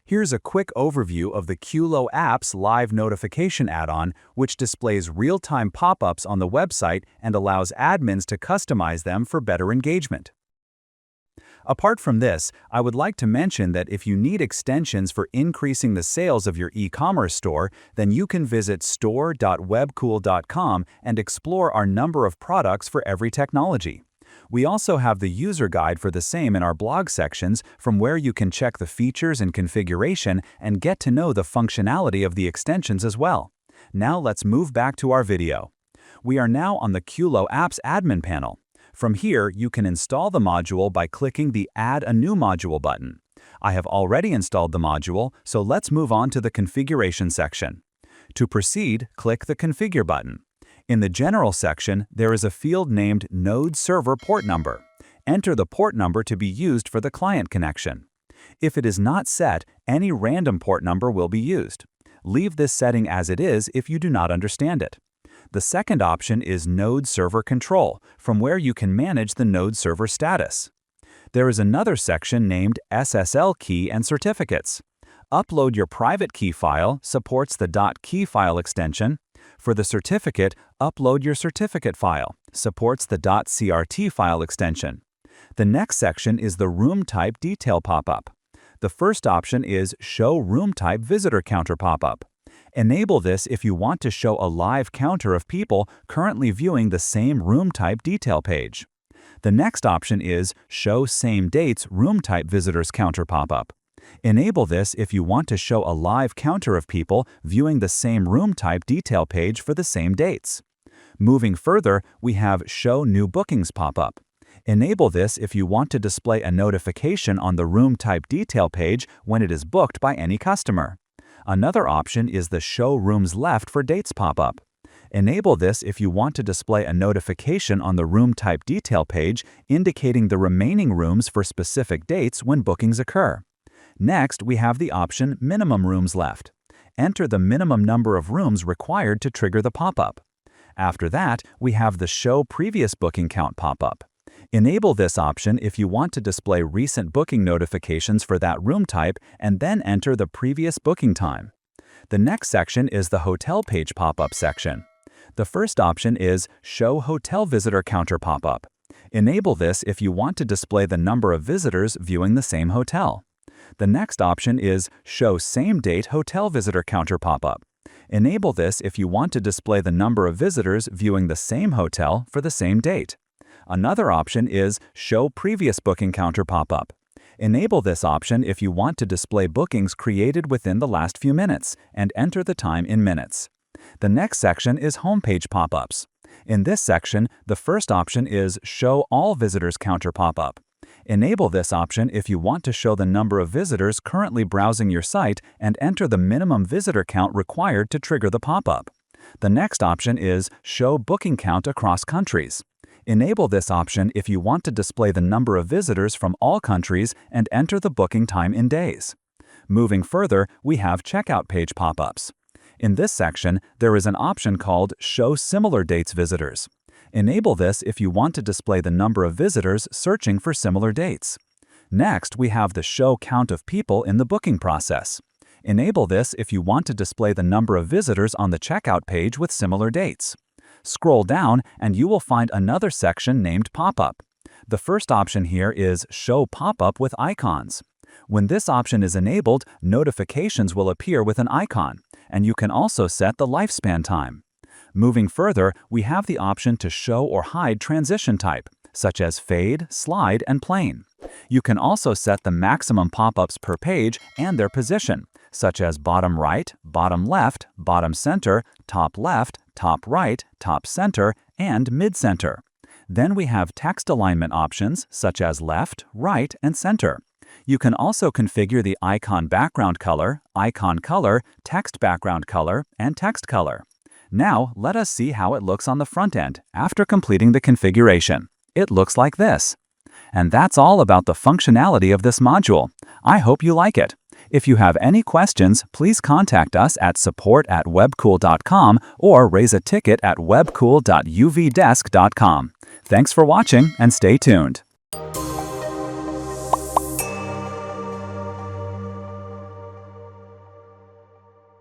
Here's a quick overview of the QloApps live notification add-on, which displays real-time pop-ups on the website and allows admins to customize them for better engagement. Apart from this, I would like to mention that if you need extensions for increasing the sales of your e-commerce store, then you can visit store.webkul.com and explore our number of products for every technology. We also have the user guide for the same in our blog sections, from where you can check the features and configuration and get to know the functionality of the extensions as well. Now let's move back to our video. We are now on the QloApps admin panel. From here, you can install the module by clicking the Add a New Module button. I have already installed the module, so let's move on to the configuration section. To proceed, click the Configure button. In the General section, there is a field named Node Server Port Number. Enter the port number to be used for the client connection. If it is not set, any random port number will be used. Leave this setting as it is if you do not understand it. The second option is Node Server Control, from where you can manage the node server status. There is another section named SSL Key and Certificates. Upload your private key file supports the .key file extension. For the certificate, upload your certificate file, supports the .crt file extension. The next section is the Room Type Detail pop-up. The first option is Show Room Type Visitor Counter pop-up. Enable this if you want to show a live counter of people currently viewing the same room type detail page. The next option is Show Same Dates Room Type Visitors Counter pop-up. Enable this if you want to show a live counter of people viewing the same room type detail page for the same dates. Moving further, we have Show New Bookings pop-up. Enable this if you want to display a notification on the room type detail page when it is booked by any customer. Another option is the Show Rooms Left for Dates pop-up. Enable this if you want to display a notification on the room type detail page indicating the remaining rooms for specific dates when bookings occur. Next, we have the option Minimum Rooms Left. Enter the minimum number of rooms required to trigger the pop-up. After that, we have the Show Previous Booking Count pop-up. Enable this option if you want to display recent booking notifications for that room type and then enter the previous booking time. The next section is the Hotel Page pop-up section. The first option is Show Hotel Visitor Counter pop-up. Enable this if you want to display the number of visitors viewing the same hotel. The next option is Show Same Date Hotel Visitor Counter pop-up. Enable this if you want to display the number of visitors viewing the same hotel for the same date. Another option is Show Previous Booking Counter pop-up. Enable this option if you want to display bookings created within the last few minutes and enter the time in minutes. The next section is Homepage pop-ups. In this section, the first option is Show All Visitors Counter pop-up. Enable this option if you want to show the number of visitors currently browsing your site and enter the minimum visitor count required to trigger the pop-up. The next option is Show Booking Count Across Countries. Enable this option if you want to display the number of visitors from all countries and enter the booking time in days. Moving further, we have Checkout Page pop-ups. In this section, there is an option called Show Similar Dates Visitors. Enable this if you want to display the number of visitors searching for similar dates. Next, we have the Show Count of People in the booking process. Enable this if you want to display the number of visitors on the checkout page with similar dates. Scroll down and you will find another section named Pop-up. The first option here is Show Pop-up with Icons. When this option is enabled, notifications will appear with an icon, and you can also set the lifespan time. Moving further, we have the option to show or hide transition type, such as fade, slide, and plane. You can also set the maximum pop-ups per page and their position, such as bottom right, bottom left, bottom center, top left, top right, top center, and mid-center. Then we have text alignment options, such as left, right, and center. You can also configure the icon background color, text background color, and text color. Now, let us see how it looks on the front end after completing the configuration. It looks like this. And that's all about the functionality of this module. I hope you like it. If you have any questions, please contact us at support@webkul.com or raise a ticket at webkul.uvdesk.com. Thanks for watching and stay tuned.